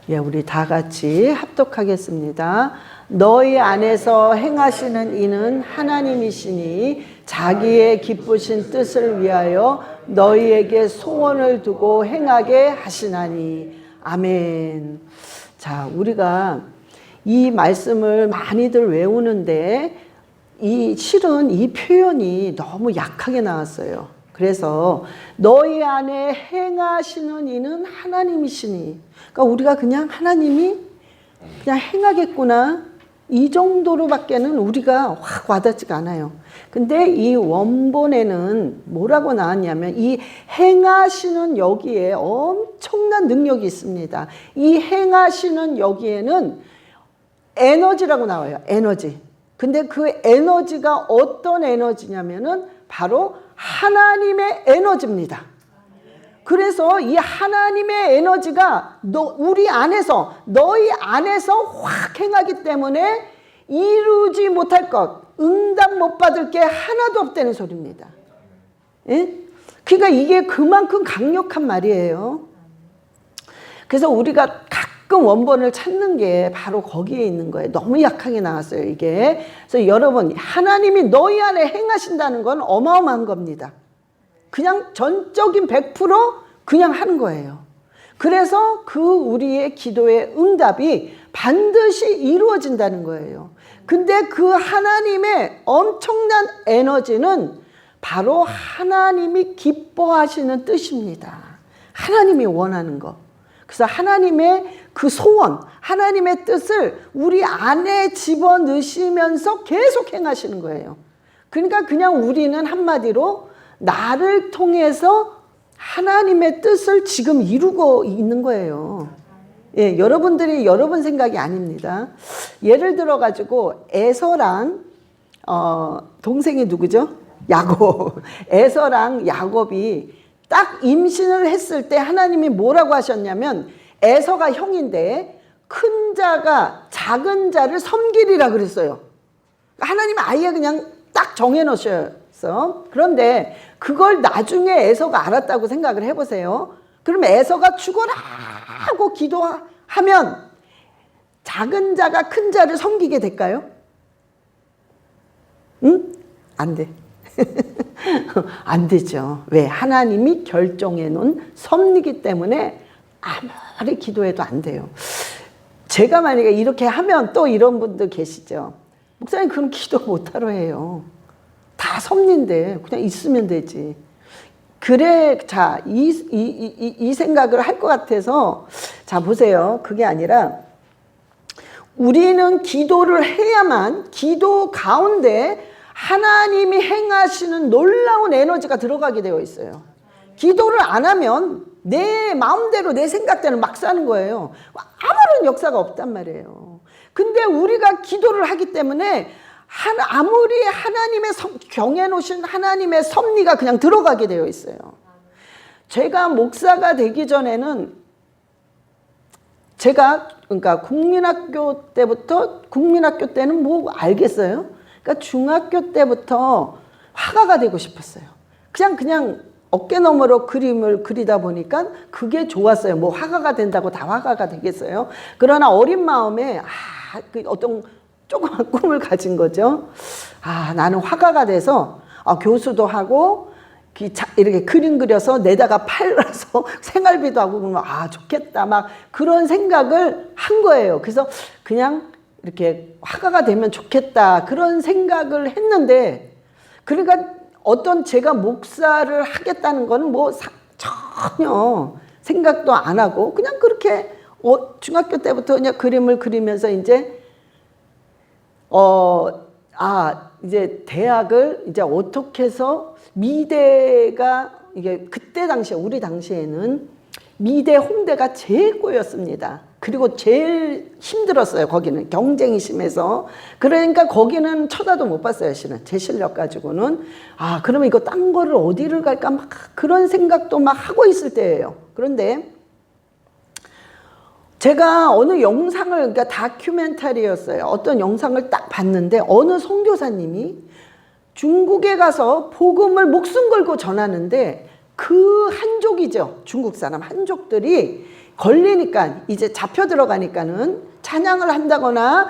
예, 우리 다 같이 합독하겠습니다. 너희 안에서 행하시는 이는 하나님이시니 자기의 기쁘신 뜻을 위하여 너희에게 소원을 두고 행하게 하시나니. 아멘. 자, 우리가 이 말씀을 많이들 외우는데 실은 이 표현이 너무 약하게 나왔어요. 그래서 너희 안에 행하시는 이는 하나님이시니. 그러니까 우리가 그냥 하나님이 그냥 행하겠구나 이 정도로밖에는 우리가 확 와닿지가 않아요. 근데 이 원본에는 뭐라고 나왔냐면 이 행하시는 여기에 엄청난 능력이 있습니다. 이 행하시는 여기에는 에너지라고 나와요. 에너지. 근데 그 에너지가 어떤 에너지냐면은 바로 하나님의 에너지입니다. 그래서 이 하나님의 에너지가 우리 안에서, 너희 안에서 확 행하기 때문에 이루지 못할 것, 응답 못 받을 게 하나도 없다는 소리입니다. 예? 그러니까 이게 그만큼 강력한 말이에요. 그래서 우리가 가끔 원본을 찾는 게 바로 거기에 있는 거예요. 너무 약하게 나왔어요, 이게. 그래서 여러분, 하나님이 너희 안에 행하신다는 건 어마어마한 겁니다. 그냥 전적인 100% 그냥 하는 거예요. 그래서 그 우리의 기도의 응답이 반드시 이루어진다는 거예요. 근데 그 하나님의 엄청난 에너지는 바로 하나님이 기뻐하시는 뜻입니다. 하나님이 원하는 거. 그래서 하나님의 그 소원, 하나님의 뜻을 우리 안에 집어넣으시면서 계속 행하시는 거예요. 그러니까 그냥 우리는 한마디로 나를 통해서 하나님의 뜻을 지금 이루고 있는 거예요. 예, 여러분들이 여러분 생각이 아닙니다. 예를 들어 가지고 에서랑 동생이 누구죠? 야곱. 에서랑 야곱이 딱 임신을 했을 때 하나님이 뭐라고 하셨냐면 에서가 형인데 큰 자가 작은 자를 섬기리라 그랬어요. 하나님은 아예 그냥 딱 정해 놓으셨어요. 그런데 그걸 나중에 에서가 알았다고 생각을 해보세요. 그럼 에서가 죽어라 하고 기도하면 작은 자가 큰 자를 섬기게 될까요? 응? 안 돼. 안 되죠. 왜? 하나님이 결정해 놓은 섭리이기 때문에 아무리 기도해도 안 돼요. 제가 만약에 이렇게 하면 또 이런 분들 계시죠. 목사님 그럼 기도 못하러 해요. 다 섭리인데 그냥 있으면 되지. 그래, 자, 이 생각을 할 것 같아서, 자, 보세요. 그게 아니라 우리는 기도를 해야만 기도 가운데 하나님이 행하시는 놀라운 에너지가 들어가게 되어 있어요. 기도를 안 하면 내 마음대로 내 생각대로 막 사는 거예요. 아무런 역사가 없단 말이에요. 근데 우리가 기도를 하기 때문에 아무리 하나님의 정해놓으신 하나님의 섭리가 그냥 들어가게 되어 있어요. 제가 목사가 되기 전에는 제가 그러니까 국민학교 때는 뭐 알겠어요? 그러니까 중학교 때부터 화가가 되고 싶었어요. 그냥 어깨너머로 그림을 그리다 보니까 그게 좋았어요. 뭐 화가가 된다고 다 화가가 되겠어요? 그러나 어린 마음에 어떤 조그만 꿈을 가진 거죠. 나는 화가가 돼서 교수도 하고 이렇게 그림 그려서 내다가 팔아서 생활비도 하고 그러면 좋겠다 막 그런 생각을 한 거예요. 그래서 그냥 이렇게 화가가 되면 좋겠다 그런 생각을 했는데, 그러니까 어떤 제가 목사를 하겠다는 거는 뭐 전혀 생각도 안 하고 그냥 그렇게 중학교 때부터 그냥 그림을 그리면서 이제 이제 대학을 이제 어떻게 해서 미대가 이게 그때 당시에 우리 당시에는 미대 홍대가 제일 꼬였습니다. 그리고 제일 힘들었어요. 거기는 경쟁이 심해서. 그러니까 거기는 쳐다도 못 봤어요. 실은 제 실력 가지고는. 그러면 이거 딴 거를 어디를 갈까 막 그런 생각도 막 하고 있을 때예요. 그런데 제가 어느 영상을, 그러니까 다큐멘터리였어요. 어떤 영상을 딱 봤는데 어느 선교사님이 중국에 가서 복음을 목숨 걸고 전하는데 그 한족이죠. 중국 사람 한족들이 걸리니까 이제 잡혀 들어가니까는 찬양을 한다거나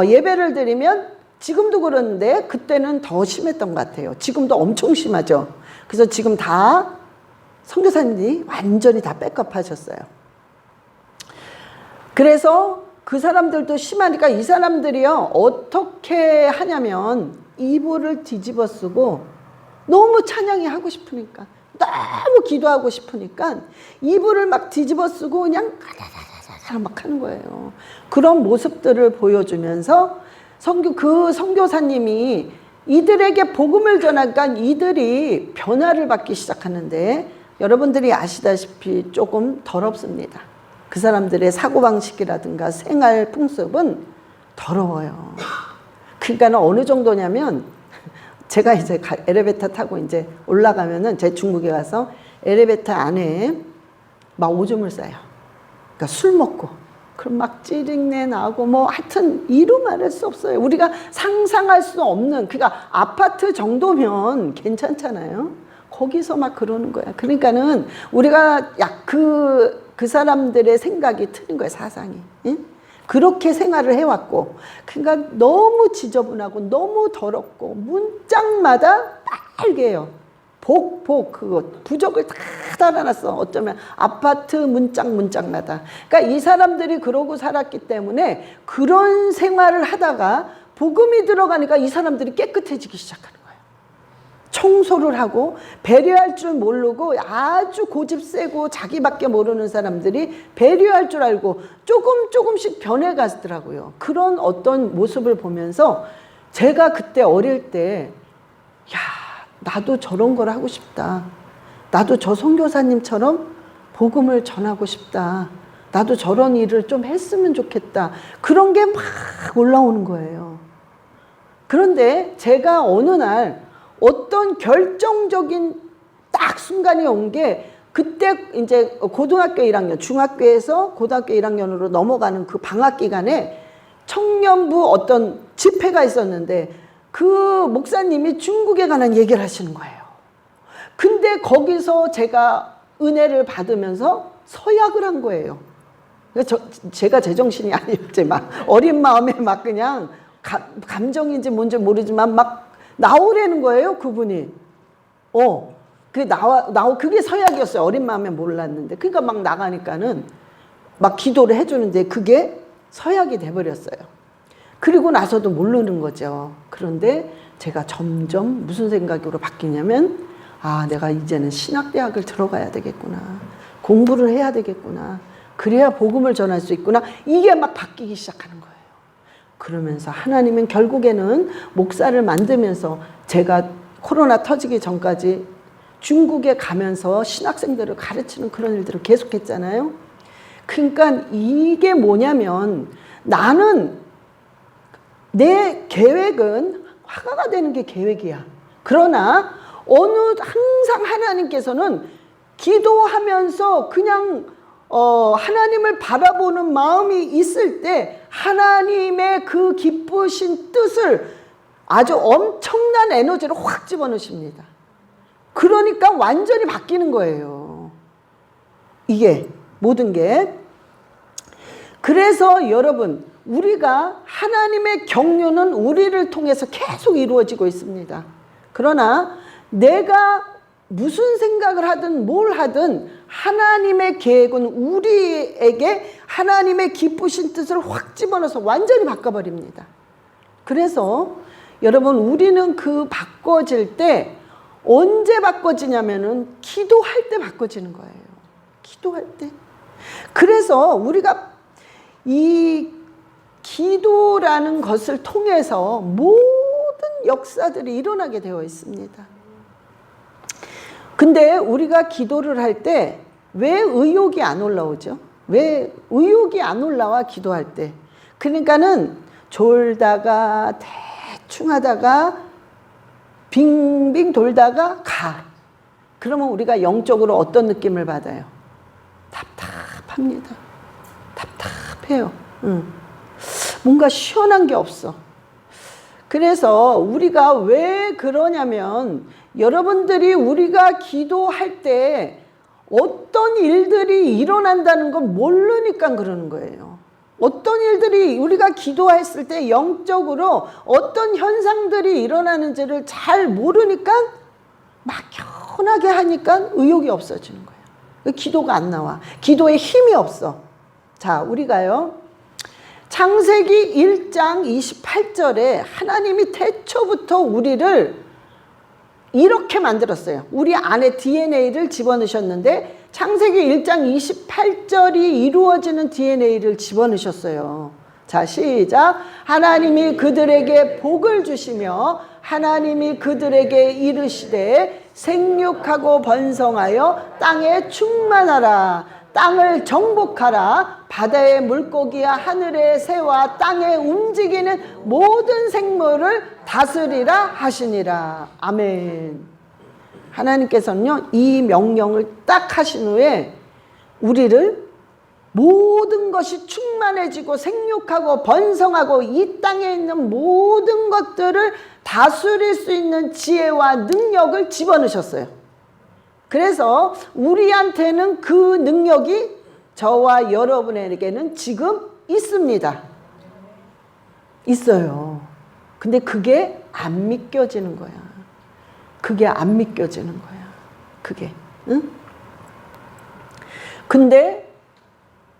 예배를 드리면 지금도 그러는데 그때는 더 심했던 것 같아요. 지금도 엄청 심하죠. 그래서 지금 다 선교사님들이 완전히 다 백업하셨어요. 그래서 그 사람들도 심하니까 이 사람들이요 어떻게 하냐면 이불을 뒤집어 쓰고 너무 찬양이 하고 싶으니까 너무 기도하고 싶으니까 이불을 막 뒤집어 쓰고 그냥 가다다다다 막 하는 거예요. 그런 모습들을 보여주면서 그 선교사님이 이들에게 복음을 전하니까 이들이 변화를 받기 시작하는데 여러분들이 아시다시피 조금 더럽습니다. 그 사람들의 사고방식이라든가 생활 풍습은 더러워요. 그러니까 어느 정도냐면 제가 이제 엘리베이터 타고 이제 올라가면은 제 중국에 가서 엘리베이터 안에 막 오줌을 싸요. 그러니까 술 먹고 그럼 막 찌릿내 나고 뭐 하여튼 이루 말할 수 없어요. 우리가 상상할 수 없는 그러니까 아파트 정도면 괜찮잖아요. 거기서 막 그러는 거야. 그러니까는 우리가 그 사람들의 생각이 틀린 거예요. 사상이. 응? 그렇게 생활을 해왔고 그러니까 너무 지저분하고 너무 더럽고 문짝마다 빨개요. 그거 부적을 다 달아놨어. 어쩌면 아파트 문짝마다. 그러니까 이 사람들이 그러고 살았기 때문에 그런 생활을 하다가 복음이 들어가니까 이 사람들이 깨끗해지기 시작하는 거예요. 청소를 하고 배려할 줄 모르고 아주 고집 세고 자기밖에 모르는 사람들이 배려할 줄 알고 조금씩 변해가더라고요. 그런 어떤 모습을 보면서 제가 그때 어릴 때 야, 나도 저런 걸 하고 싶다. 나도 저 선교사님처럼 복음을 전하고 싶다. 나도 저런 일을 좀 했으면 좋겠다. 그런 게 막 올라오는 거예요. 그런데 제가 어느 날 어떤 결정적인 딱 순간이 온 게 그때 이제 고등학교 1학년, 중학교에서 고등학교 1학년으로 넘어가는 그 방학 기간에 청년부 어떤 집회가 있었는데 그 목사님이 중국에 관한 얘기를 하시는 거예요. 근데 거기서 제가 은혜를 받으면서 서약을 한 거예요. 제가 제정신이 아니었지. 막 어린 마음에 막 그냥 감정인지 뭔지 모르지만 막 나오라는 거예요, 그분이. 그게 서약이었어요. 어린 마음에 몰랐는데. 그러니까 막 나가니까는 막 기도를 해주는데 그게 서약이 돼버렸어요. 그리고 나서도 모르는 거죠. 그런데 제가 점점 무슨 생각으로 바뀌냐면, 내가 이제는 신학대학을 들어가야 되겠구나. 공부를 해야 되겠구나. 그래야 복음을 전할 수 있구나. 이게 막 바뀌기 시작하는 거예요. 그러면서 하나님은 결국에는 목사를 만들면서 제가 코로나 터지기 전까지 중국에 가면서 신학생들을 가르치는 그런 일들을 계속했잖아요. 그러니까 이게 뭐냐면 나는 내 계획은 화가가 되는 게 계획이야. 그러나 항상 하나님께서는 기도하면서 그냥 하나님을 바라보는 마음이 있을 때 하나님의 그 기쁘신 뜻을 아주 엄청난 에너지로 확 집어넣으십니다. 그러니까 완전히 바뀌는 거예요. 이게 모든 게. 그래서 여러분, 우리가 하나님의 경륜은 우리를 통해서 계속 이루어지고 있습니다. 그러나 내가 무슨 생각을 하든 뭘 하든 하나님의 계획은 우리에게 하나님의 기쁘신 뜻을 확 집어넣어서 완전히 바꿔버립니다. 그래서 여러분, 우리는 그 바꿔질 때 언제 바꿔지냐면은 기도할 때 바꿔지는 거예요. 기도할 때. 그래서 우리가 이 기도라는 것을 통해서 모든 역사들이 일어나게 되어 있습니다. 근데 우리가 기도를 할 때 왜 의욕이 안 올라오죠? 왜 의욕이 안 올라와, 기도할 때? 그러니까는 졸다가 대충 하다가 빙빙 돌다가 가. 그러면 우리가 영적으로 어떤 느낌을 받아요? 답답합니다. 답답해요. 뭔가 시원한 게 없어. 그래서 우리가 왜 그러냐면, 여러분들이 우리가 기도할 때 어떤 일들이 일어난다는 걸 모르니까 그러는 거예요. 어떤 일들이 우리가 기도했을 때 영적으로 어떤 현상들이 일어나는지를 잘 모르니까 막연하게 하니까 의욕이 없어지는 거예요. 기도가 안 나와. 기도에 힘이 없어. 자, 우리가요, 창세기 1장 28절에 하나님이 태초부터 우리를 이렇게 만들었어요. 우리 안에 DNA를 집어넣으셨는데 창세기 1장 28절이 이루어지는 DNA를 집어넣으셨어요. 자, 시작. 하나님이 그들에게 복을 주시며 하나님이 그들에게 이르시되 생육하고 번성하여 땅에 충만하라. 땅을 정복하라. 바다의 물고기와 하늘의 새와 땅에 움직이는 모든 생물을 다스리라 하시니라. 아멘. 하나님께서는요, 이 명령을 딱 하신 후에 우리를 모든 것이 충만해지고 생육하고 번성하고 이 땅에 있는 모든 것들을 다스릴 수 있는 지혜와 능력을 집어넣으셨어요. 그래서 우리한테는 그 능력이 저와 여러분에게는 지금 있습니다. 있어요. 근데 그게 안 믿겨지는 거야. 그게 안 믿겨지는 거야. 그게. 응? 근데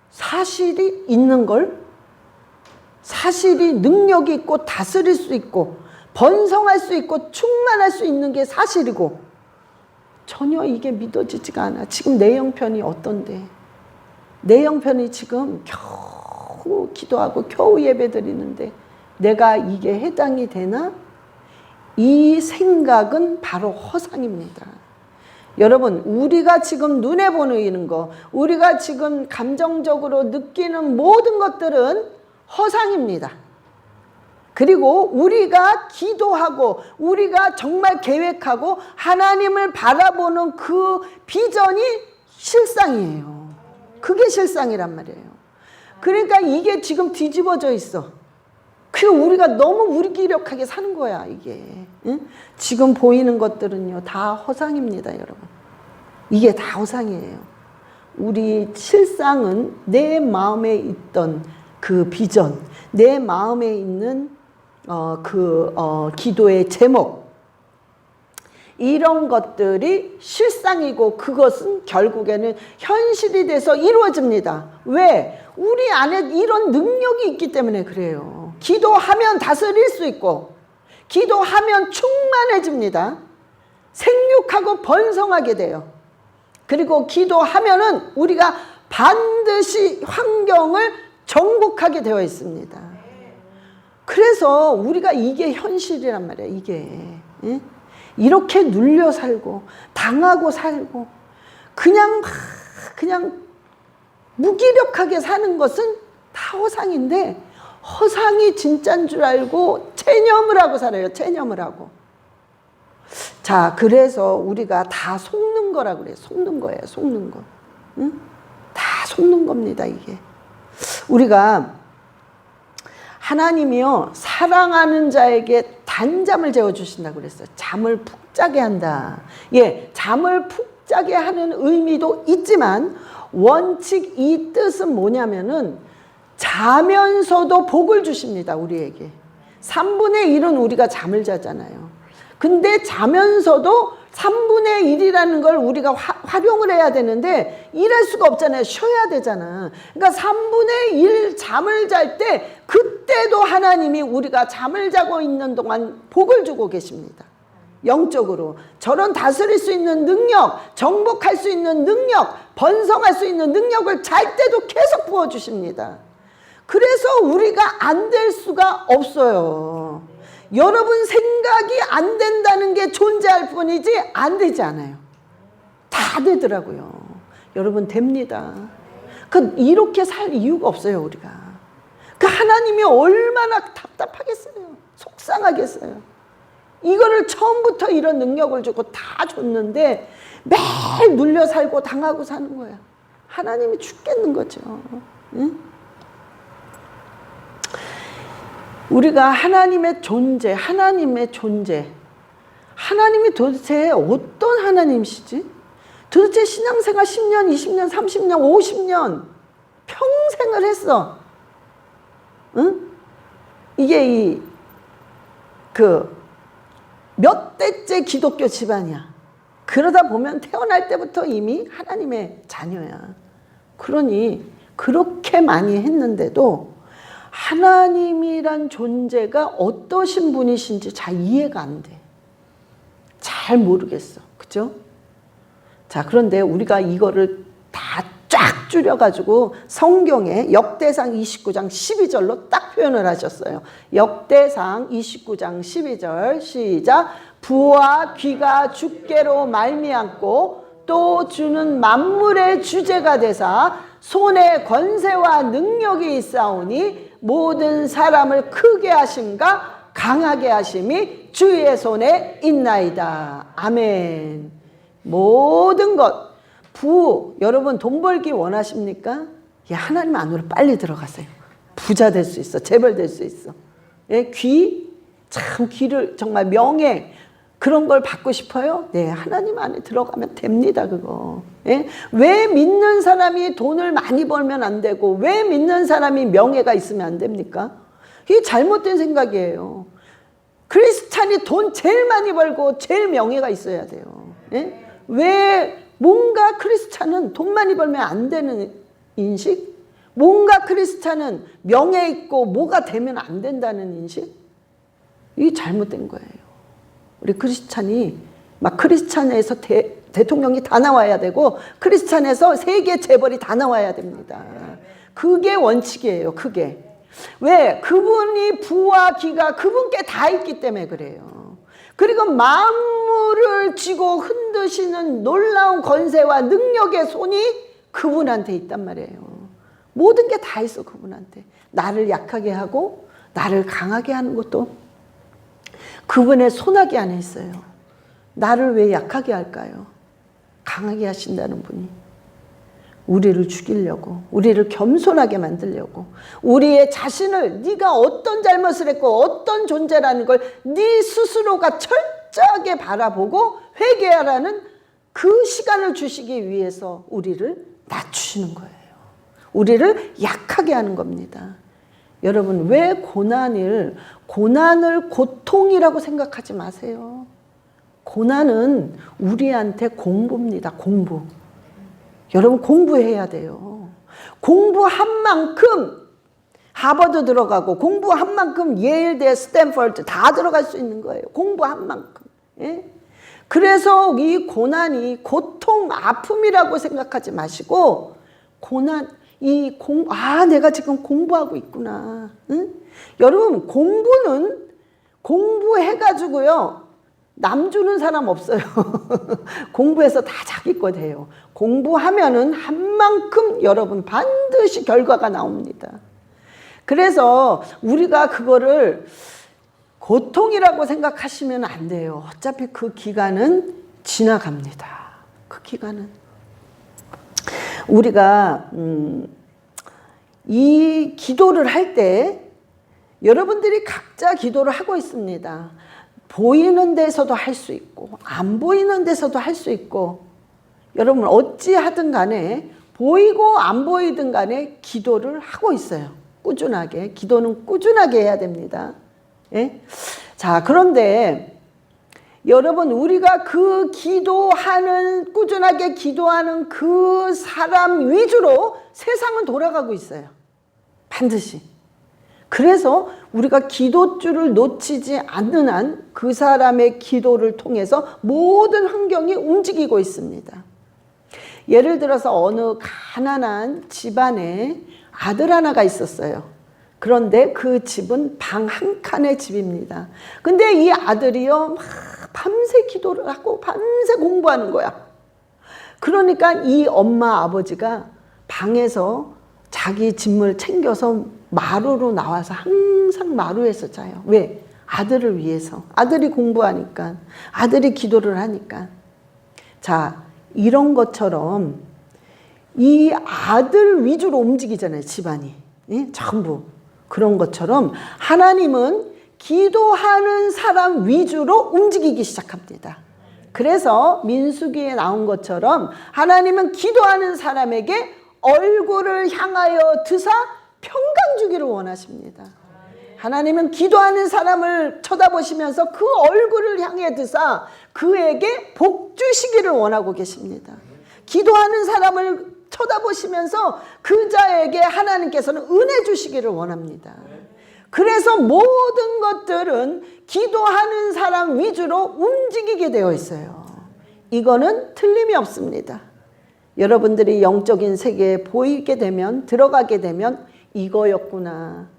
사실이 있는 걸, 사실이 능력이 있고 다스릴 수 있고 번성할 수 있고 충만할 수 있는 게 사실이고 전혀 이게 믿어지지가 않아. 지금 내 형편이 어떤데? 내 형편이 지금 겨우 기도하고 겨우 예배드리는데 내가 이게 해당이 되나? 이 생각은 바로 허상입니다. 여러분, 우리가 지금 눈에 보이는 거, 우리가 지금 감정적으로 느끼는 모든 것들은 허상입니다. 그리고 우리가 기도하고 우리가 정말 계획하고 하나님을 바라보는 그 비전이 실상이에요. 그게 실상이란 말이에요. 그러니까 이게 지금 뒤집어져 있어. 그리고 우리가 너무 무기력하게 사는 거야, 이게. 응? 지금 보이는 것들은요, 다 허상입니다, 여러분. 이게 다 허상이에요. 우리 실상은 내 마음에 있던 그 비전, 내 마음에 있는 기도의 제목, 이런 것들이 실상이고 그것은 결국에는 현실이 돼서 이루어집니다. 왜? 우리 안에 이런 능력이 있기 때문에 그래요. 기도하면 다스릴 수 있고 기도하면 충만해집니다. 생육하고 번성하게 돼요. 그리고 기도하면은 우리가 반드시 환경을 정복하게 되어 있습니다. 그래서 우리가 이게 현실이란 말이야, 이게. 응? 이렇게 눌려 살고 당하고 살고 그냥 무기력하게 사는 것은 다 허상인데 허상이 진짜인 줄 알고 체념을 하고 살아요. 체념을 하고. 자, 그래서 우리가 다 속는 거라고 그래요. 속는 거예요. 속는 거. 응? 다 속는 겁니다, 이게. 우리가 하나님이요, 사랑하는 자에게 단잠을 재워주신다고 그랬어요. 잠을 푹 자게 한다. 예, 잠을 푹 자게 하는 의미도 있지만 원칙 이 뜻은 뭐냐면은 자면서도 복을 주십니다, 우리에게. 3분의 1은 우리가 잠을 자잖아요. 근데 자면서도 3분의 1이라는 걸 우리가 활용을 해야 되는데 일할 수가 없잖아요. 쉬어야 되잖아. 그러니까 3분의 1 잠을 잘 때 그때도 하나님이 우리가 잠을 자고 있는 동안 복을 주고 계십니다. 영적으로. 저런 다스릴 수 있는 능력, 정복할 수 있는 능력, 번성할 수 있는 능력을 잘 때도 계속 부어주십니다. 그래서 우리가 안 될 수가 없어요. 여러분 생각이 안 된다는 게 존재할 뿐이지 안 되지 않아요. 다 되더라고요. 여러분 됩니다. 이렇게 살 이유가 없어요, 우리가. 하나님이 얼마나 답답하겠어요. 속상하겠어요. 이거를 처음부터 이런 능력을 주고 다 줬는데 매일 눌려 살고 당하고 사는 거야. 하나님이 죽겠는 거죠. 응? 우리가 하나님의 존재, 하나님이 도대체 어떤 하나님이시지? 도대체 신앙생활 10년, 20년, 30년, 50년 평생을 했어. 응? 이게 몇 대째 기독교 집안이야. 그러다 보면 태어날 때부터 이미 하나님의 자녀야. 그러니 그렇게 많이 했는데도 하나님이란 존재가 어떠신 분이신지 잘 이해가 안 돼. 잘 모르겠어. 그죠? 자, 그런데 우리가 이거를 다 쫙 줄여가지고 성경에 역대상 29장 12절로 딱 표현을 하셨어요. 역대상 29장 12절 시작. 부와 귀가 주께로 말미암고 또 주는 만물의 주제가 되사 손에 권세와 능력이 있사오니 모든 사람을 크게 하심과 강하게 하심이 주의 손에 있나이다. 아멘. 모든 것 부, 여러분 돈 벌기 원하십니까? 예, 하나님 안으로 빨리 들어가세요. 부자 될 수 있어. 재벌 될 수 있어. 예, 귀, 참 귀를 정말 명예 그런 걸 받고 싶어요? 네, 하나님 안에 들어가면 됩니다. 그거. 예? 왜 믿는 사람이 돈을 많이 벌면 안 되고 왜 믿는 사람이 명예가 있으면 안 됩니까? 이게 잘못된 생각이에요. 크리스찬이 돈 제일 많이 벌고 제일 명예가 있어야 돼요. 예? 왜 뭔가 크리스찬은 돈 많이 벌면 안 되는 인식? 뭔가 크리스찬은 명예 있고 뭐가 되면 안 된다는 인식? 이게 잘못된 거예요. 우리 크리스찬이 막 크리스찬에서 대통령이 다 나와야 되고 크리스찬에서 세계 재벌이 다 나와야 됩니다. 그게 원칙이에요. 그게. 왜? 그분이 부와 기가 그분께 다 있기 때문에 그래요. 그리고 만물을 쥐고 흔드시는 놀라운 권세와 능력의 손이 그분한테 있단 말이에요. 모든 게 다 있어 그분한테. 나를 약하게 하고 나를 강하게 하는 것도 그분의 손아귀 안에 있어요. 나를 왜 약하게 할까요? 강하게 하신다는 분이. 우리를 죽이려고, 우리를 겸손하게 만들려고, 우리의 자신을 네가 어떤 잘못을 했고 어떤 존재라는 걸 네 스스로가 철저하게 바라보고 회개하라는 그 시간을 주시기 위해서 우리를 낮추시는 거예요. 우리를 약하게 하는 겁니다. 여러분, 왜 고난을 고통이라고 생각하지 마세요. 고난은 우리한테 공부입니다. 공부. 여러분 공부해야 돼요. 공부한 만큼 하버드 들어가고 공부한 만큼 예일대, 스탠퍼드 다 들어갈 수 있는 거예요. 공부한 만큼. 예? 그래서 이 고난이 고통, 아픔이라고 생각하지 마시고 고난, 내가 지금 공부하고 있구나. 응? 여러분 공부는 공부해가지고요. 남 주는 사람 없어요. 공부해서 다 자기 것 해요. 공부하면은 한 만큼 여러분 반드시 결과가 나옵니다. 그래서 우리가 그거를 고통이라고 생각하시면 안 돼요. 어차피 그 기간은 지나갑니다. 그 기간은. 우리가 이 기도를 할 때 여러분들이 각자 기도를 하고 있습니다. 보이는 데서도 할 수 있고 안 보이는 데서도 할 수 있고 여러분 어찌하든 간에 보이고 안 보이든 간에 기도를 하고 있어요. 꾸준하게. 기도는 꾸준하게 해야 됩니다. 예? 자, 그런데 여러분 우리가 그 기도하는 꾸준하게 기도하는 그 사람 위주로 세상은 돌아가고 있어요. 반드시. 그래서 우리가 기도줄을 놓치지 않는 한 그 사람의 기도를 통해서 모든 환경이 움직이고 있습니다. 예를 들어서 어느 가난한 집안에 아들 하나가 있었어요. 그런데 그 집은 방 한 칸의 집입니다. 근데 이 아들이요, 막 밤새 기도를 하고 밤새 공부하는 거야. 그러니까 이 엄마 아버지가 방에서 자기 짐을 챙겨서 마루로 나와서 항상 마루에서 자요. 왜? 아들을 위해서. 아들이 공부하니까. 아들이 기도를 하니까. 자, 이런 것처럼 이 아들 위주로 움직이잖아요. 집안이. 예? 전부. 그런 것처럼 하나님은 기도하는 사람 위주로 움직이기 시작합니다. 그래서 민수기에 나온 것처럼 하나님은 기도하는 사람에게 얼굴을 향하여 드사 평강 주기를 원하십니다. 하나님은 기도하는 사람을 쳐다보시면서 그 얼굴을 향해 드사 그에게 복 주시기를 원하고 계십니다. 기도하는 사람을 쳐다보시면서 그 자에게 하나님께서는 은혜 주시기를 원합니다. 그래서 모든 것들은 기도하는 사람 위주로 움직이게 되어 있어요. 이거는 틀림이 없습니다. 여러분들이 영적인 세계에 보이게 되면, 들어가게 되면 이거였구나.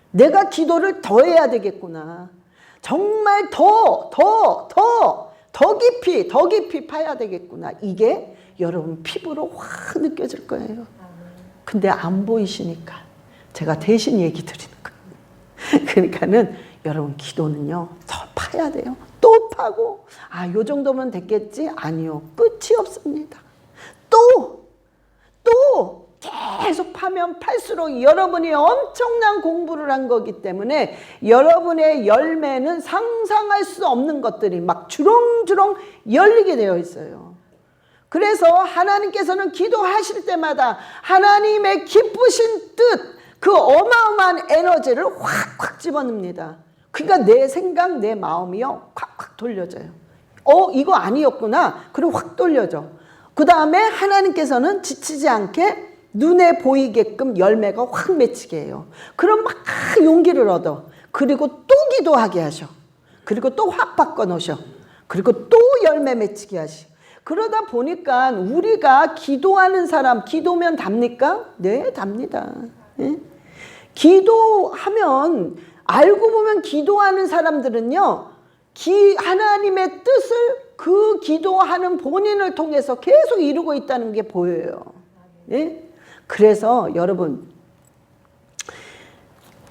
내가 기도를 더 해야 되겠구나. 정말 더 깊이 파야 되겠구나. 이게 여러분 피부로 확 느껴질 거예요. 근데 안 보이시니까 제가 대신 얘기 드리는 거예요. 그러니까는 여러분 기도는요, 더 파야 돼요. 또 파고, 요 정도면 됐겠지? 아니요. 끝이 없습니다. 또 계속 파면 팔수록 여러분이 엄청난 공부를 한 거기 때문에 여러분의 열매는 상상할 수 없는 것들이 막 주렁주렁 열리게 되어 있어요. 그래서 하나님께서는 기도하실 때마다 하나님의 기쁘신 뜻, 그 어마어마한 에너지를 확확 집어넣습니다. 그러니까 내 생각, 내 마음이요 확확 돌려져요. 이거 아니었구나. 그리고 확 돌려져. 그 다음에 하나님께서는 지치지 않게 눈에 보이게끔 열매가 확 맺히게 해요. 그럼 막 용기를 얻어. 그리고 또 기도하게 하셔. 그리고 또 확 바꿔 놓으셔. 그리고 또 열매 맺히게 하시. 그러다 보니까 우리가 기도하는 사람, 기도면 답니까? 네, 답니다. 예? 기도하면, 알고 보면 기도하는 사람들은요, 하나님의 뜻을 그 기도하는 본인을 통해서 계속 이루고 있다는 게 보여요. 예? 그래서 여러분,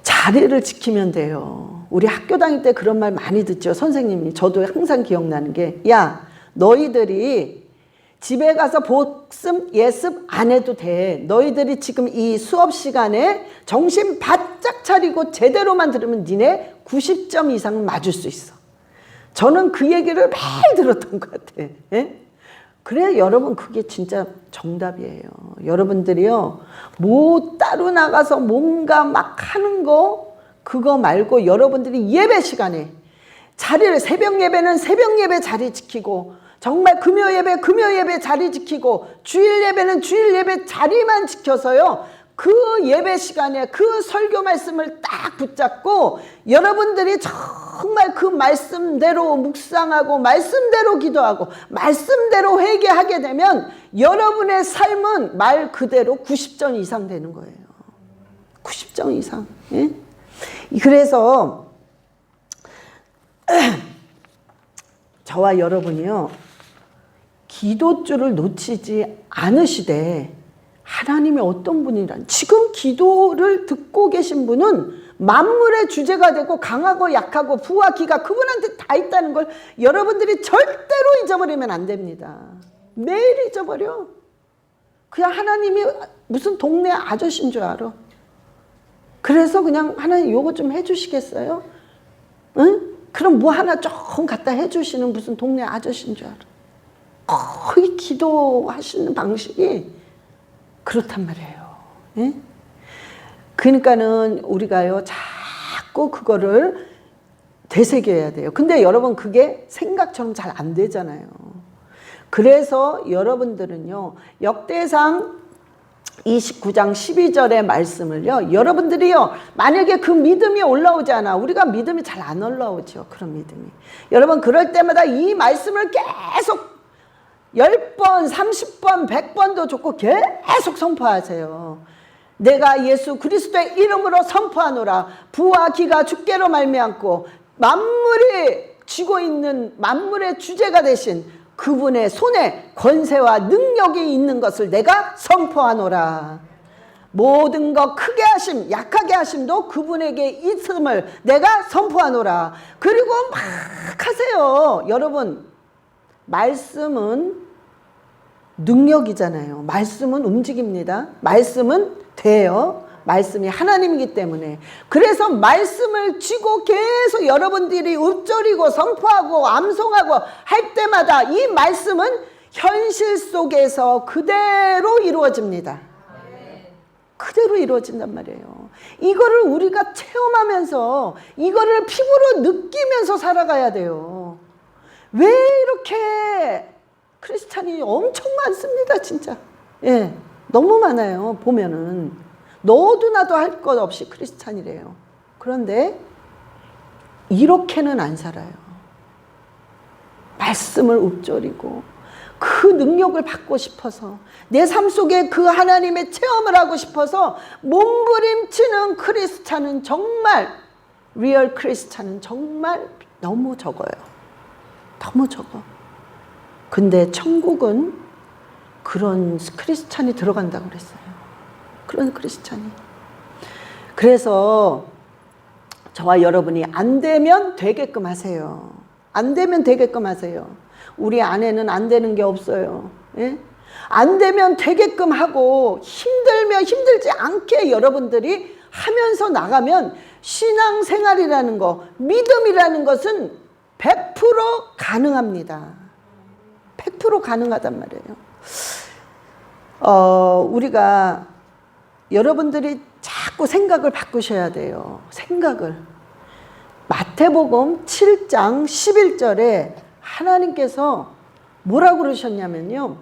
자리를 지키면 돼요. 우리 학교 다닐 때 그런 말 많이 듣죠. 선생님이. 저도 항상 기억나는 게, 야, 너희들이 집에 가서 복습, 예습 안 해도 돼. 너희들이 지금 이 수업 시간에 정신 바짝 차리고 제대로만 들으면 니네 90점 이상은 맞을 수 있어. 저는 그 얘기를 매일 들었던 것 같아. 예? 그래, 여러분, 그게 진짜 정답이에요. 여러분들이요, 뭐 따로 나가서 뭔가 막 하는 거, 그거 말고 여러분들이 예배 시간에 자리를, 새벽 예배는 새벽 예배 자리 지키고, 정말 금요 예배 자리 지키고, 주일 예배는 주일 예배 자리만 지켜서요, 그 예배 시간에 그 설교 말씀을 딱 붙잡고 여러분들이 정말 그 말씀대로 묵상하고 말씀대로 기도하고 말씀대로 회개하게 되면 여러분의 삶은 말 그대로 90점 이상 되는 거예요. 90점 이상. 예? 그래서 저와 여러분이요, 기도줄을 놓치지 않으시되 하나님이 어떤 분이란, 지금 기도를 듣고 계신 분은 만물의 주제가 되고 강하고 약하고 부와 기가 그분한테 다 있다는 걸 여러분들이 절대로 잊어버리면 안 됩니다. 매일 잊어버려. 그냥 하나님이 무슨 동네 아저씨인 줄 알아. 그래서 그냥 하나님 요거 좀 해주시겠어요? 응? 그럼 뭐 하나 조금 갖다 해주시는 무슨 동네 아저씨인 줄 알아. 거의 기도하시는 방식이 그렇단 말이에요. 예? 그러니까는 우리가요, 자꾸 그거를 되새겨야 돼요. 근데 여러분, 그게 생각처럼 잘 안 되잖아요. 그래서 여러분들은요, 역대상 29장 12절의 말씀을요, 여러분들이요, 만약에 그 믿음이 올라오지 않아, 우리가 믿음이 잘 안 올라오죠. 그런 믿음이. 여러분, 그럴 때마다 이 말씀을 계속 10번, 30번, 100번도 좋고 계속 선포하세요. 내가 예수 그리스도의 이름으로 선포하노라. 부와 기가 주께로 말미암고 만물이 쥐고 있는 만물의 주제가 되신 그분의 손에 권세와 능력이 있는 것을 내가 선포하노라. 모든 것 크게 하심, 약하게 하심도 그분에게 있음을 내가 선포하노라. 그리고 막 하세요. 여러분, 말씀은 능력이잖아요. 말씀은 움직입니다. 말씀은 돼요. 말씀이 하나님이기 때문에. 그래서 말씀을 쥐고 계속 여러분들이 읊조리고 선포하고 암송하고 할 때마다 이 말씀은 현실 속에서 그대로 이루어집니다. 그대로 이루어진단 말이에요. 이거를 우리가 체험하면서 이거를 피부로 느끼면서 살아가야 돼요. 왜 이렇게 크리스찬이 엄청 많습니다, 진짜. 예, 너무 많아요. 보면은 너도 나도 할 것 없이 크리스찬이래요. 그런데 이렇게는 안 살아요. 말씀을 읊조리고 그 능력을 받고 싶어서 내 삶 속에 그 하나님의 체험을 하고 싶어서 몸부림치는 크리스찬은 정말 리얼 크리스찬은 정말 너무 적어요. 너무 적어. 근데 천국은 그런 크리스찬이 들어간다고 그랬어요. 그런 크리스찬이. 그래서 저와 여러분이 안 되면 되게끔 하세요. 안 되면 되게끔 하세요. 우리 안에는 안 되는 게 없어요. 예? 안 되면 되게끔 하고 힘들면 힘들지 않게 여러분들이 하면서 나가면 신앙생활이라는 거, 믿음이라는 것은 100% 가능합니다. 100% 가능하단 말이에요. 우리가 여러분들이 자꾸 생각을 바꾸셔야 돼요. 생각을. 마태복음 7장 11절에 하나님께서 뭐라고 그러셨냐면요.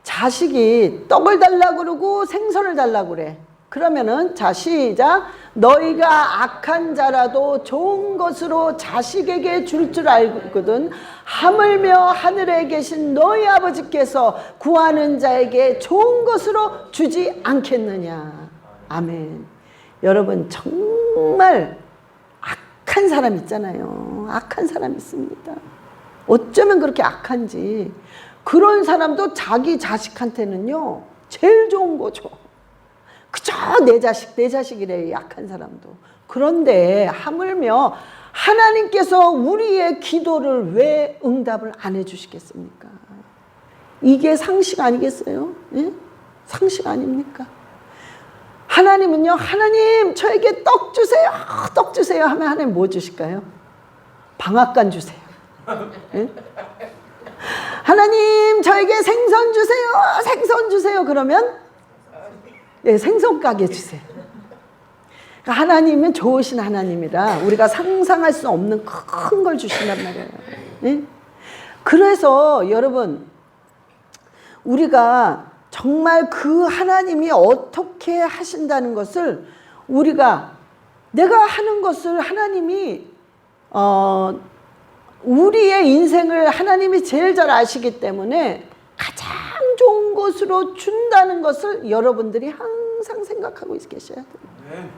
자식이 떡을 달라고 그러고 생선을 달라고 그래. 그러면은 자 시작. 너희가 악한 자라도 좋은 것으로 자식에게 줄 줄 알거든 하물며 하늘에 계신 너희 아버지께서 구하는 자에게 좋은 것으로 주지 않겠느냐. 아멘. 여러분 정말 악한 사람 있잖아요. 악한 사람 있습니다. 어쩌면 그렇게 악한지. 그런 사람도 자기 자식한테는요 제일 좋은 거 줘. 그저 내 자식이래. 약한 사람도. 그런데 하물며 하나님께서 우리의 기도를 왜 응답을 안 해주시겠습니까? 이게 상식 아니겠어요? 예? 상식 아닙니까? 하나님은요, 하나님 저에게 떡 주세요, 떡 주세요 하면 하나님 뭐 주실까요? 방앗간 주세요. 예? 하나님 저에게 생선 주세요, 생선 주세요 그러면 네, 생선 가게 주세요. 그러니까 하나님은 좋으신 하나님이라 우리가 상상할 수 없는 큰 걸 주신단 말이에요. 네? 그래서 여러분 우리가 정말 그 하나님이 어떻게 하신다는 것을 우리가 내가 하는 것을 하나님이 우리의 인생을 하나님이 제일 잘 아시기 때문에 가장 좋은 것으로 준다는 것을 여러분들이 항상 생각하고 계셔야 돼요.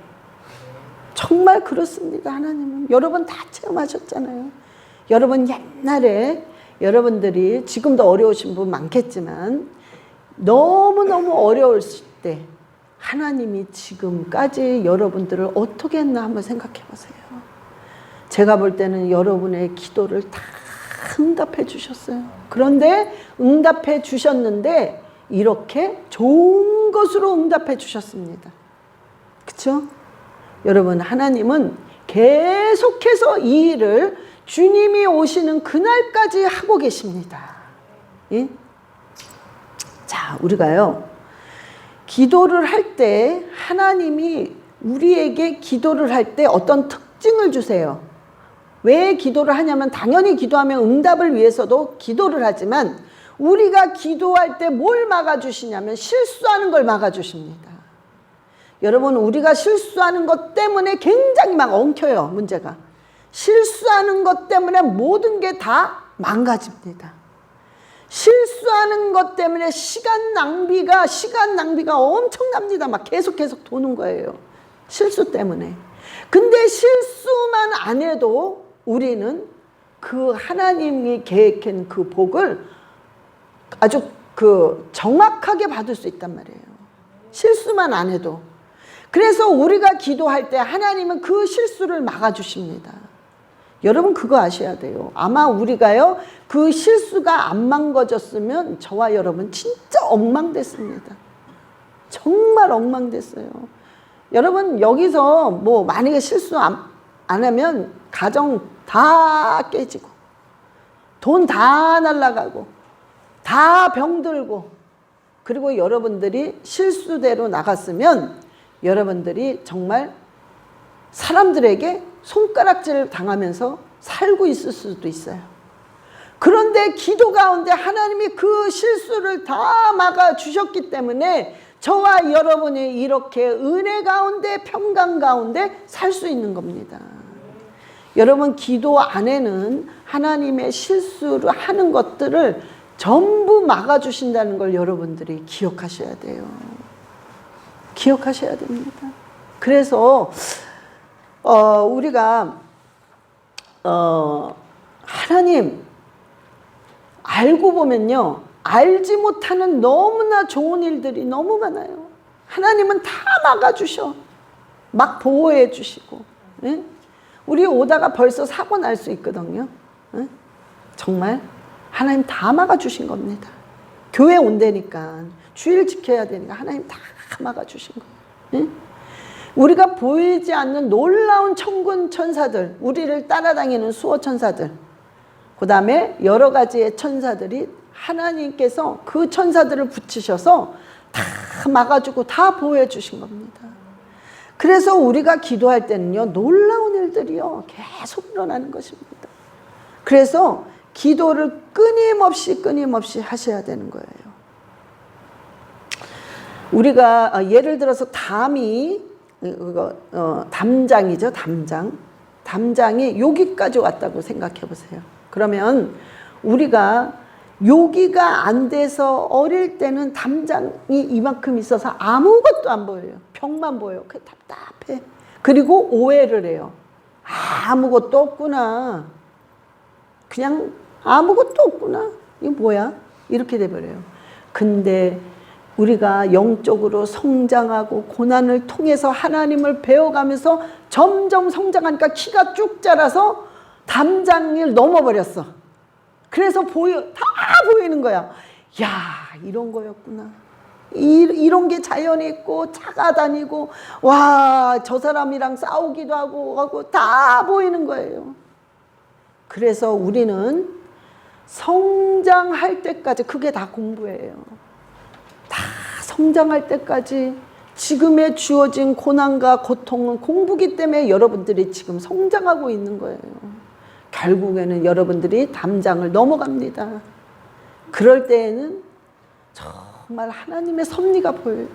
정말 그렇습니다. 하나님은. 여러분 다 체험하셨잖아요. 여러분 옛날에 여러분들이 지금도 어려우신 분 많겠지만 너무너무 어려울 때 하나님이 지금까지 여러분들을 어떻게 했나 한번 생각해 보세요. 제가 볼 때는 여러분의 기도를 다 응답해 주셨어요. 그런데 응답해 주셨는데 이렇게 좋은 것으로 응답해 주셨습니다. 그렇죠? 여러분 하나님은 계속해서 이 일을 주님이 오시는 그날까지 하고 계십니다. 예? 자, 우리가요 기도를 할 때 하나님이 우리에게 기도를 할 때 어떤 특징을 주세요. 왜 기도를 하냐면 당연히 기도하면 응답을 위해서도 기도를 하지만 우리가 기도할 때 뭘 막아주시냐면 실수하는 걸 막아주십니다. 여러분 우리가 실수하는 것 때문에 굉장히 막 엉켜요. 문제가. 실수하는 것 때문에 모든 게 다 망가집니다. 실수하는 것 때문에 시간 낭비가 엄청납니다. 막 계속 도는 거예요. 실수 때문에. 근데 실수만 안 해도 우리는 그 하나님이 계획한 그 복을 아주 정확하게 받을 수 있단 말이에요. 실수만 안 해도. 그래서 우리가 기도할 때 하나님은 그 실수를 막아주십니다. 여러분 그거 아셔야 돼요. 아마 우리가요 그 실수가 안 망가졌으면 저와 여러분 진짜 엉망됐습니다. 정말 엉망됐어요. 여러분 여기서 뭐 만약에 실수 안 하면 가정 다 깨지고 돈 다 날라가고 다 병들고, 그리고 여러분들이 실수대로 나갔으면 여러분들이 정말 사람들에게 손가락질 당하면서 살고 있을 수도 있어요. 그런데 기도 가운데 하나님이 그 실수를 다 막아주셨기 때문에 저와 여러분이 이렇게 은혜 가운데 평강 가운데 살 수 있는 겁니다. 여러분 기도 안에는 하나님의 실수를 하는 것들을 전부 막아주신다는 걸 여러분들이 기억하셔야 돼요. 기억하셔야 됩니다. 그래서 우리가 하나님 알고 보면요, 알지 못하는 너무나 좋은 일들이 너무 많아요. 하나님은 다 막아주셔. 막 보호해 주시고. 예? 우리 오다가 벌써 사고 날 수 있거든요. 예? 정말 하나님 다 막아주신 겁니다. 교회 온다니까, 주일 지켜야 되니까 하나님 다 막아주신 거예요. 예? 우리가 보이지 않는 놀라운 천군 천사들, 우리를 따라다니는 수호 천사들, 그 다음에 여러 가지의 천사들이 하나님께서 그 천사들을 붙이셔서 다 막아주고 다 보호해 주신 겁니다. 그래서 우리가 기도할 때는요, 놀라운 일들이요 계속 일어나는 것입니다. 그래서 기도를 끊임없이 하셔야 되는 거예요. 우리가 예를 들어서 담장이죠, 담장이 여기까지 왔다고 생각해 보세요. 그러면 우리가 여기가 안 돼서 어릴 때는 담장이 이만큼 있어서 아무것도 안 보여요. 벽만 보여요. 그게 답답해. 그리고 오해를 해요. 아무것도 없구나. 그냥 아무것도 없구나. 이거 뭐야? 이렇게 돼버려요. 근데 우리가 영적으로 성장하고 고난을 통해서 하나님을 배워가면서 점점 성장하니까 키가 쭉 자라서 담장을 넘어버렸어. 그래서 다 보이는 거야. 야, 이런 거였구나. 이런 게 자연에 있고 차가 다니고, 와, 저 사람이랑 싸우기도 하고 다 보이는 거예요. 그래서 우리는 성장할 때까지, 그게 다 공부예요. 다 성장할 때까지 지금의 주어진 고난과 고통은 공부기 때문에 여러분들이 지금 성장하고 있는 거예요. 결국에는 여러분들이 담장을 넘어갑니다. 그럴 때에는 정말 하나님의 섭리가 보여요.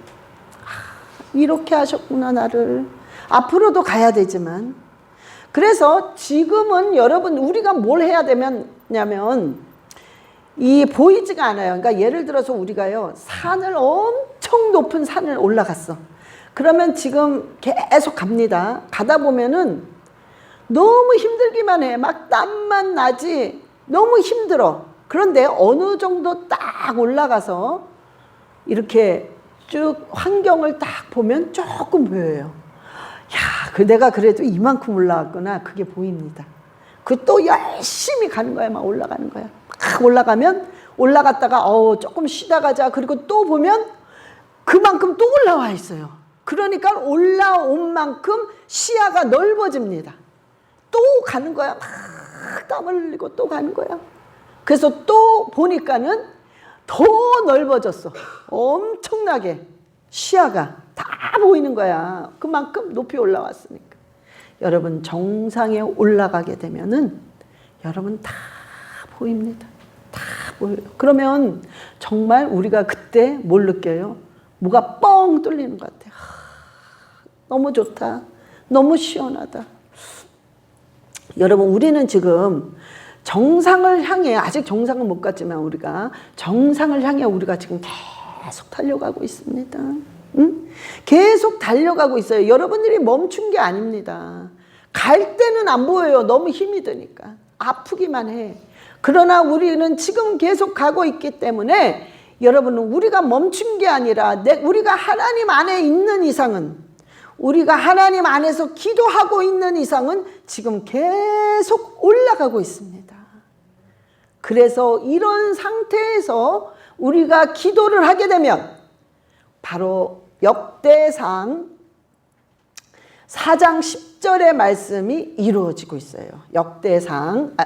이렇게 하셨구나, 나를. 앞으로도 가야 되지만. 그래서 지금은 여러분, 우리가 뭘 해야 되냐면, 이 보이지가 않아요. 그러니까 예를 들어서 우리가요, 산을, 엄청 높은 산을 올라갔어. 그러면 지금 계속 갑니다. 가다 보면은 너무 힘들기만 해. 막 땀만 나지. 너무 힘들어. 그런데 어느 정도 딱 올라가서 이렇게 쭉 환경을 딱 보면 조금 보여요. 야, 내가 그래도 이만큼 올라갔구나. 그게 보입니다. 그 또 열심히 가는 거야. 막 올라가는 거야. 막 올라가면, 올라갔다가 조금 쉬다 가자. 그리고 또 보면 그만큼 또 올라와 있어요. 그러니까 올라온 만큼 시야가 넓어집니다. 또 가는 거야. 막 땀을 흘리고 또 가는 거야. 그래서 또 보니까는 더 넓어졌어. 엄청나게 시야가 다 보이는 거야. 그만큼 높이 올라왔으니까. 여러분, 정상에 올라가게 되면은 여러분 다 보입니다. 다 보여요. 그러면 정말 우리가 그때 뭘 느껴요? 뭐가 뻥 뚫리는 것 같아요. 너무 좋다. 너무 시원하다. 여러분, 우리는 지금 정상을 향해, 아직 정상은 못 갔지만 우리가 정상을 향해 우리가 지금 계속 달려가고 있습니다. 응? 계속 달려가고 있어요. 여러분들이 멈춘 게 아닙니다. 갈 때는 안 보여요. 너무 힘이 드니까. 아프기만 해. 그러나 우리는 지금 계속 가고 있기 때문에 여러분은 우리가 멈춘 게 아니라 우리가 하나님 안에 있는 이상은, 우리가 하나님 안에서 기도하고 있는 이상은 지금 계속 올라가고 있습니다. 그래서 이런 상태에서 우리가 기도를 하게 되면 바로 역대상 4장 10절의 말씀이 이루어지고 있어요. 역대상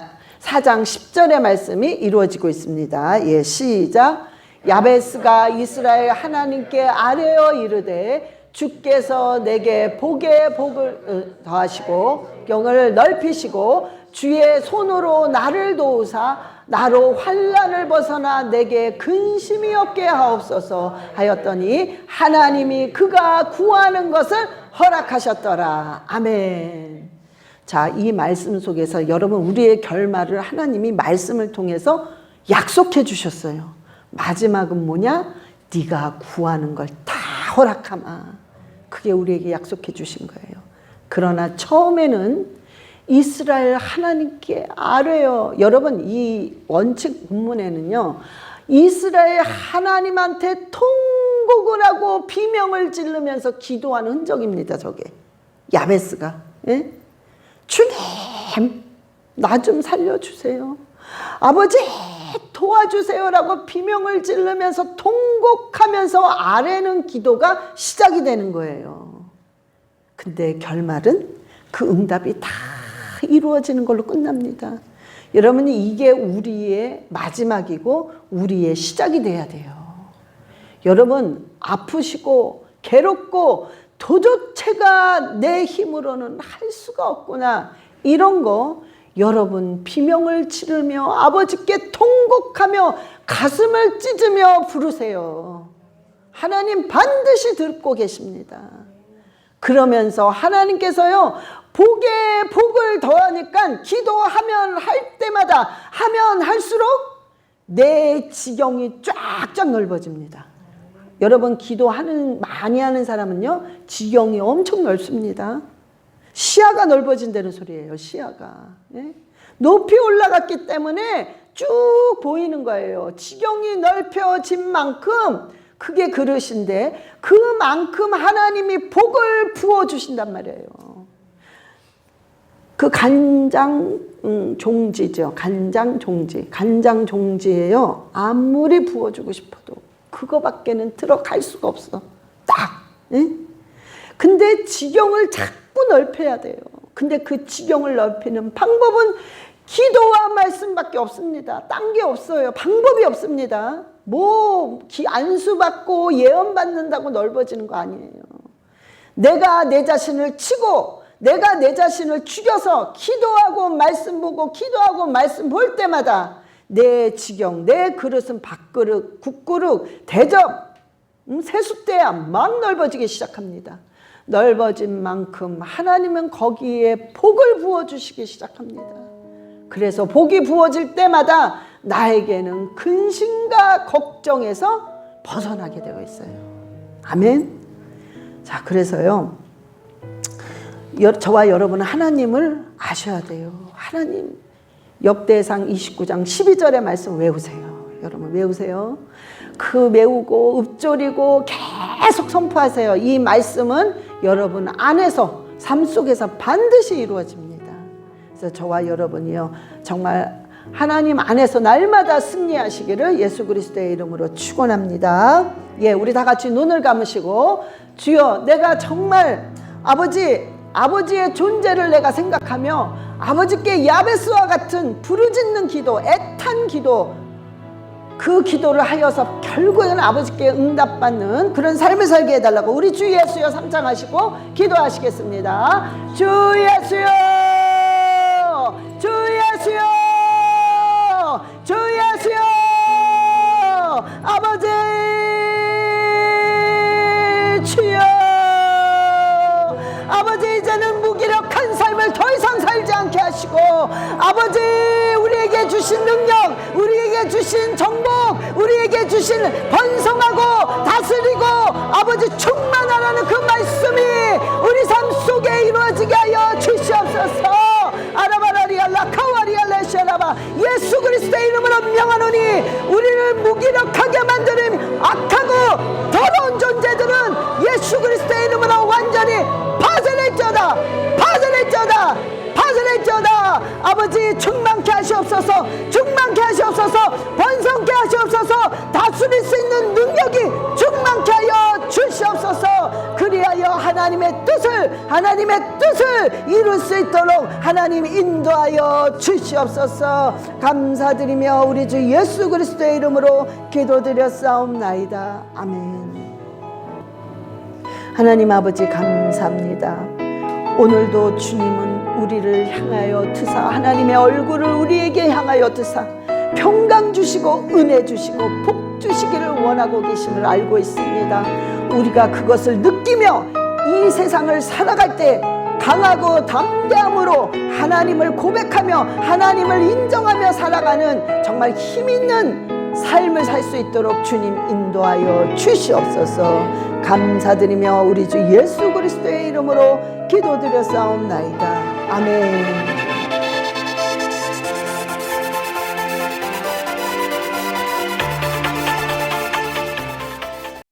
4장 10절의 말씀이 이루어지고 있습니다. 예, 시작. 야베스가 이스라엘 하나님께 아뢰어 이르되 주께서 내게 복에 복을 더하시고 영을 넓히시고 주의 손으로 나를 도우사 나로 환난을 벗어나 내게 근심이 없게 하옵소서 하였더니 하나님이 그가 구하는 것을 허락하셨더라. 아멘. 자, 이 말씀 속에서 여러분 우리의 결말을 하나님이 말씀을 통해서 약속해 주셨어요. 마지막은 뭐냐? 네가 구하는 걸 다 허락하마. 그게 우리에게 약속해 주신 거예요. 그러나 처음에는 이스라엘 하나님께 아뢰어. 여러분 이 원칙 본문에는요, 이스라엘 하나님한테 통곡을 하고 비명을 지르면서 기도하는 흔적입니다. 저게 야베스가. 예? 주님 나 좀 살려주세요. 아버지 도와주세요라고 비명을 지르면서 통곡하면서 아뢰는 기도가 시작이 되는 거예요. 근데 결말은 그 응답이 다 이루어지는 걸로 끝납니다. 여러분이 이게 우리의 마지막이고 우리의 시작이 돼야 돼요. 여러분 아프시고 괴롭고 도저체가 내 힘으로는 할 수가 없구나, 이런 거 여러분 비명을 지르며 아버지께 통곡하며 가슴을 찢으며 부르세요. 하나님 반드시 듣고 계십니다. 그러면서 하나님께서요 복에 복을 더하니까 기도하면 할 때마다 하면 할수록 내 지경이 쫙쫙 넓어집니다. 여러분 기도하는 많이 하는 사람은요 지경이 엄청 넓습니다. 시야가 넓어진다는 소리예요. 시야가. 예? 높이 올라갔기 때문에 쭉 보이는 거예요. 지경이 넓혀진 만큼 그게 그릇인데 그만큼 하나님이 복을 부어주신단 말이에요. 그 간장 종지죠. 간장 종지. 간장 종지에요. 아무리 부어주고 싶어도 그거밖에는 들어갈 수가 없어. 딱. 예? 근데 지경을 자꾸 넓혀야 돼요. 근데 그 지경을 넓히는 방법은 기도와 말씀밖에 없습니다. 딴 게 없어요. 방법이 없습니다. 뭐 안수받고 예언받는다고 넓어지는 거 아니에요. 내가 내 자신을 치고 내가 내 자신을 죽여서 기도하고 말씀 보고 기도하고 말씀 볼 때마다 내 지경, 내 그릇은 밥그릇, 국그릇, 대접, 세숫대야 막 넓어지기 시작합니다. 넓어진 만큼 하나님은 거기에 복을 부어주시기 시작합니다. 그래서 복이 부어질 때마다 나에게는 근심과 걱정에서 벗어나게 되어 있어요. 아멘. 자, 그래서요 저와 여러분은 하나님을 아셔야 돼요. 하나님, 역대상 29장 12절의 말씀 외우세요. 여러분 외우세요. 그 외우고 읊조리고 계속 선포하세요. 이 말씀은 여러분 안에서 삶 속에서 반드시 이루어집니다. 그래서 저와 여러분이요 정말 하나님 안에서 날마다 승리하시기를 예수 그리스도의 이름으로 축원합니다. 예, 우리 다 같이 눈을 감으시고 주여, 내가 정말 아버지의 존재를 내가 생각하며 아버지께 야베스와 같은 부르짖는 기도, 애탄 기도, 그 기도를 하여서 결국은 아버지께 응답받는 그런 삶을 살게 해달라고 우리 주 예수여 삼창하시고 기도하시겠습니다. 주 예수여, 주 예수여, 주 예수여, 아버지 주여, 아버지 이제는 무기력한 삶을 더 이상 살지 않게 하시고 아버지 우리에게 주신 능력, 우리에게 주신 정복, 우리에게 주신 번성하고 다스리고 아버지 충만하라는 그 말씀이 우리 삶 속에 이루어지게 하여 주시옵소서. 아라바라리알라 카와리알레시아라바 예수 그리스도의 이름으로 명하노니 우리를 무기력하게 만드는 악하고 더러운 존재들은 예수 그리스도의 이름으로 완전히 파쇄될지어다, 파쇄될지어다, 파쇄될지어다. 아버지 충만케 하시옵소서, 충만케 하시옵소서, 번성케 하시옵소서, 다스릴 수 있는 능력이 충만케 하여 주시옵소서. 그리하여 하나님의 뜻을, 하나님의 하나님의 뜻을 이룰 수 있도록 하나님 인도하여 주시옵소서. 감사드리며 우리 주 예수 그리스도의 이름으로 기도드렸사옵나이다. 아멘. 하나님 아버지 감사합니다. 오늘도 주님은 우리를 향하여 드사 하나님의 얼굴을 우리에게 향하여 드사 평강 주시고 은혜 주시고 복 주시기를 원하고 계심을 알고 있습니다. 우리가 그것을 느끼며 이 세상을 살아갈 때 강하고 담대함으로 하나님을 고백하며 하나님을 인정하며 살아가는 정말 힘있는 삶을 살 수 있도록 주님 인도하여 주시옵소서. 감사드리며 우리 주 예수 그리스도의 이름으로 기도드렸사옵나이다. 아멘.